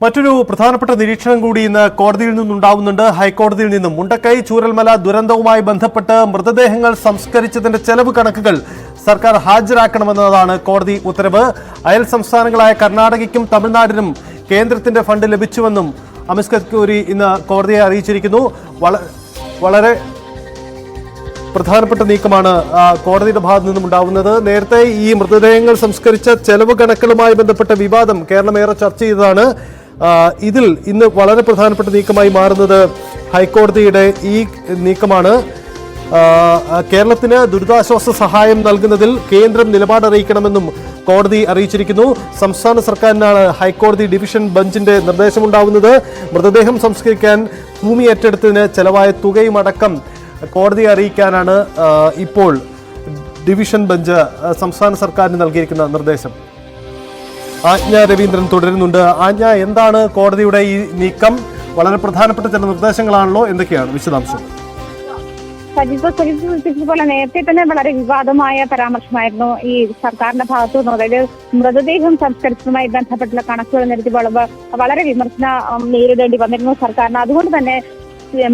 മറ്റൊരു പ്രധാനപ്പെട്ട നിരീക്ഷണം കൂടി ഇന്ന് കോടതിയിൽ നിന്നുണ്ടാവുന്നുണ്ട്. ഹൈക്കോടതിയിൽ നിന്നും മുണ്ടക്കൈ ചൂരൽമല ദുരന്തവുമായി ബന്ധപ്പെട്ട് മൃതദേഹങ്ങൾ സംസ്കരിച്ചതിന്റെ ചെലവ് കണക്കുകൾ സർക്കാർ ഹാജരാക്കണമെന്നതാണ് കോടതി ഉത്തരവ്. അയൽ സംസ്ഥാനങ്ങളായ കർണാടകയ്ക്കും തമിഴ്നാടിനും കേന്ദ്രത്തിന്റെ ഫണ്ട് ലഭിച്ചുവെന്നും അമിക്കസ് ക്യൂറി ഇന്ന് കോടതിയെ അറിയിച്ചിരിക്കുന്നു. വളരെ പ്രധാനപ്പെട്ട നീക്കമാണ് കോടതിയുടെ ഭാഗത്തു നിന്നും ഉണ്ടാവുന്നത്. നേരത്തെ ഈ മൃതദേഹങ്ങൾ സംസ്കരിച്ച ചെലവ് കണക്കുകളുമായി ബന്ധപ്പെട്ട വിവാദം കേരളം ഏറെ ചർച്ച ചെയ്തതാണ്. ഇതിൽ ഇന്ന് വളരെ പ്രധാനപ്പെട്ട നീക്കമായി മാറുന്നത് ഹൈക്കോടതിയുടെ ഈ നീക്കമാണ്. കേരളത്തിന് ദുരിതാശ്വാസ സഹായം നൽകുന്നതിൽ കേന്ദ്രം നിലപാടറിയിക്കണമെന്നും കോടതി അറിയിച്ചിരിക്കുന്നു. സംസ്ഥാന സർക്കാരിനാണ് ഹൈക്കോടതി ഡിവിഷൻ ബെഞ്ചിന്റെ നിർദ്ദേശമുണ്ടാവുന്നത്. മൃതദേഹം സംസ്കരിക്കാൻ ഭൂമി ഏറ്റെടുത്തതിന് ചെലവായ തുകയുമടക്കം കോടതിയെ അറിയിക്കാനാണ് ഇപ്പോൾ ഡിവിഷൻ ബെഞ്ച് സംസ്ഥാന സർക്കാരിന് നൽകിയിരിക്കുന്ന നിർദ്ദേശം. ആജ്ഞ രവീന്ദ്രൻ തുടരുന്നുണ്ട്. ആജ്ഞ, എന്താണ് കോടതിയുടെ ഈ നീക്കം? വളരെ പ്രധാനപ്പെട്ട ചില നിർദ്ദേശങ്ങളാണല്ലോ, എന്തൊക്കെയാണ് വിശദാംശം? പോലെ നേരത്തെ തന്നെ വളരെ വിവാദമായ പരാമർശമായിരുന്നു ഈ സർക്കാരിന്റെ ഭാഗത്തു നിന്ന്. അതായത് മൃതദേഹം സംസ്കരിച്ചതുമായി ബന്ധപ്പെട്ടുള്ള കണക്കുകൾ നിരത്തി വളരെ വിമർശനം നേരിടേണ്ടി വന്നിരുന്നു സർക്കാരിന്. അതുകൊണ്ട് തന്നെ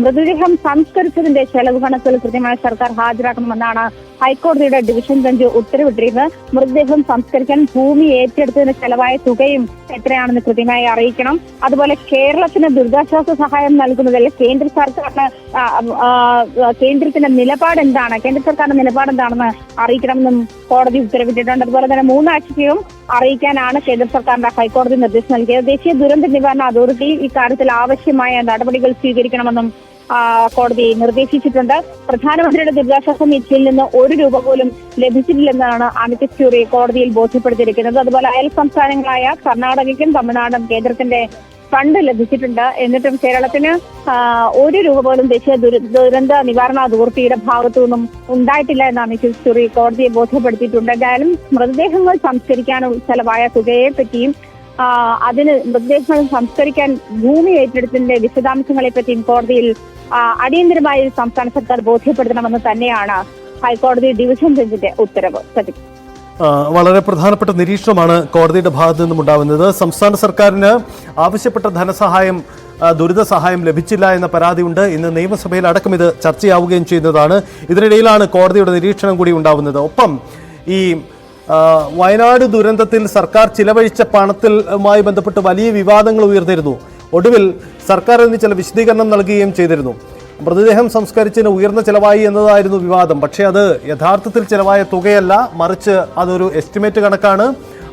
മൃതദേഹം സംസ്കരിച്ചതിന്റെ ചെലവ് കണക്കുകൾ കൃത്യമായി സർക്കാർ ഹാജരാക്കണമെന്നാണ് ഹൈക്കോടതിയുടെ ഡിവിഷൻ ബെഞ്ച് ഉത്തരവിട്ടിരിക്കുന്നത്. മൃതദേഹം സംസ്കരിക്കാൻ ഭൂമി ഏറ്റെടുത്തതിന് ചെലവായ തുകയും എത്രയാണെന്ന് കൃത്യമായി അറിയിക്കണം. അതുപോലെ കേരളത്തിന് ദുരിതാശ്വാസ സഹായം നൽകുന്നതിൽ കേന്ദ്ര സർക്കാരിന്റെ നിലപാട് എന്താണെന്ന് അറിയിക്കണമെന്നും കോടതി ഉത്തരവിട്ടിട്ടുണ്ട്. അതുപോലെ തന്നെ 3 ആഴ്ചയ്ക്കും അറിയിക്കാനാണ് കേന്ദ്ര സർക്കാരിന്റെ ഹൈക്കോടതി നിർദ്ദേശം നൽകിയത്. ദേശീയ ദുരന്ത നിവാരണ അതോറിറ്റി ഇക്കാര്യത്തിൽ ആവശ്യമായ നടപടികൾ സ്വീകരിക്കണമെന്നും കോടതി നിർദ്ദേശിച്ചിട്ടുണ്ട്. പ്രധാനമന്ത്രിയുടെ ദുരിതാശ്വാസ നിധിയിൽ നിന്ന് 1 രൂപ പോലും ലഭിച്ചിട്ടില്ലെന്നാണ് അമിക്കസ് ക്യൂറി കോടതിയിൽ ബോധ്യപ്പെടുത്തിയിരിക്കുന്നത്. അതുപോലെ അയൽ സംസ്ഥാനങ്ങളായ കർണാടകയ്ക്കും തമിഴ്നാടും കേന്ദ്രത്തിന്റെ ഫണ്ട് ലഭിച്ചിട്ടുണ്ട്. എന്നിട്ടും കേരളത്തിന് 1 രൂപ പോലും ദേശീയ ദുരന്ത നിവാരണ അതോറിറ്റിയുടെ ഭാഗത്തു നിന്നും ഉണ്ടായിട്ടില്ല എന്ന് അമിക്കസ് ക്യൂറി കോടതിയെ ബോധ്യപ്പെടുത്തിയിട്ടുണ്ട്. എന്തായാലും മൃതദേഹങ്ങൾ സംസ്കരിക്കാനുള്ള ചെലവായ തുകയെ പറ്റിയും അതിന് മൃതദേഹങ്ങൾ സംസ്കരിക്കാൻ ഭൂമി ഏറ്റെടുത്തതിന്റെ വിശദാംശങ്ങളെ പറ്റിയും കോടതിയിൽ അടിയന്തരമായി സംസ്ഥാന സർക്കാർ ബോധ്യപ്പെടുത്തണമെന്ന് തന്നെയാണ് ഹൈക്കോടതി ഡിവിഷൻ ബെഞ്ചിന്റെ ഉത്തരവ്. വളരെ പ്രധാനപ്പെട്ട നിരീക്ഷണമാണ് കോടതിയുടെ ഭാഗത്തു നിന്നും ഉണ്ടാവുന്നത്. സംസ്ഥാന സർക്കാരിന് ആവശ്യപ്പെട്ട ധനസഹായം, ദുരിത സഹായം ലഭിച്ചില്ല എന്ന പരാതിയുണ്ട്. ഇന്ന് നിയമസഭയിൽ അടക്കം ഇത് ചർച്ചയാവുകയും ചെയ്യുന്നതാണ്. ഇതിനിടയിലാണ് കോടതിയുടെ നിരീക്ഷണം കൂടി ഉണ്ടാവുന്നത്. ഒപ്പം ഈ വയനാട് ദുരന്തത്തിൽ സർക്കാർ ചിലവഴിച്ച പണത്തിലുമായി ബന്ധപ്പെട്ട് വലിയ വിവാദങ്ങൾ ഉയർന്നിരുന്നു. ഒടുവിൽ സർക്കാർ അതിന് ചില വിശദീകരണം നൽകുകയും ചെയ്തിരുന്നു. മൃതദേഹം സംസ്കരിച്ചതിന് ഉയർന്ന ചിലവായി എന്നതായിരുന്നു വിവാദം. പക്ഷേ അത് യഥാർത്ഥത്തിൽ ചിലവായ തുകയല്ല, മറിച്ച് അതൊരു എസ്റ്റിമേറ്റ് കണക്കാണ്.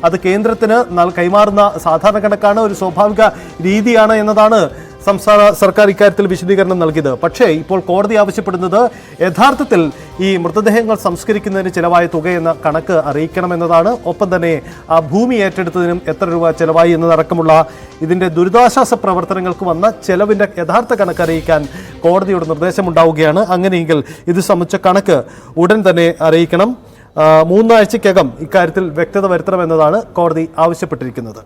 അത് കേന്ദ്രത്തിന് കൈമാറുന്ന സാധാരണ കണക്കാണ്, ഒരു സ്വാഭാവിക രീതിയാണ് എന്നതാണ് സംസ്ഥാന സർക്കാർ ഇക്കാര്യത്തിൽ വിശദീകരണം നൽകിയത്. പക്ഷേ ഇപ്പോൾ കോടതി ആവശ്യപ്പെടുന്നത് യഥാർത്ഥത്തിൽ ഈ മൃതദേഹങ്ങൾ സംസ്കരിക്കുന്നതിന് ചിലവായ തുകയെന്ന കണക്ക് അറിയിക്കണമെന്നതാണ്. ഒപ്പം തന്നെ ആ ഭൂമി ഏറ്റെടുത്തതിനും എത്ര രൂപ ചിലവായി എന്നതടക്കമുള്ള ഇതിൻ്റെ ദുരിതാശ്വാസ പ്രവർത്തനങ്ങൾക്ക് വന്ന ചെലവിൻ്റെ യഥാർത്ഥ കണക്ക് അറിയിക്കാൻ കോടതിയുടെ നിർദ്ദേശമുണ്ടാവുകയാണ്. അങ്ങനെയെങ്കിൽ ഇത് സംബന്ധിച്ച കണക്ക് ഉടൻ തന്നെ അറിയിക്കണം. 3 ആഴ്ചയ്ക്കകം ഇക്കാര്യത്തിൽ വ്യക്തത വരുത്തണമെന്നതാണ് കോടതി ആവശ്യപ്പെട്ടിരിക്കുന്നത്.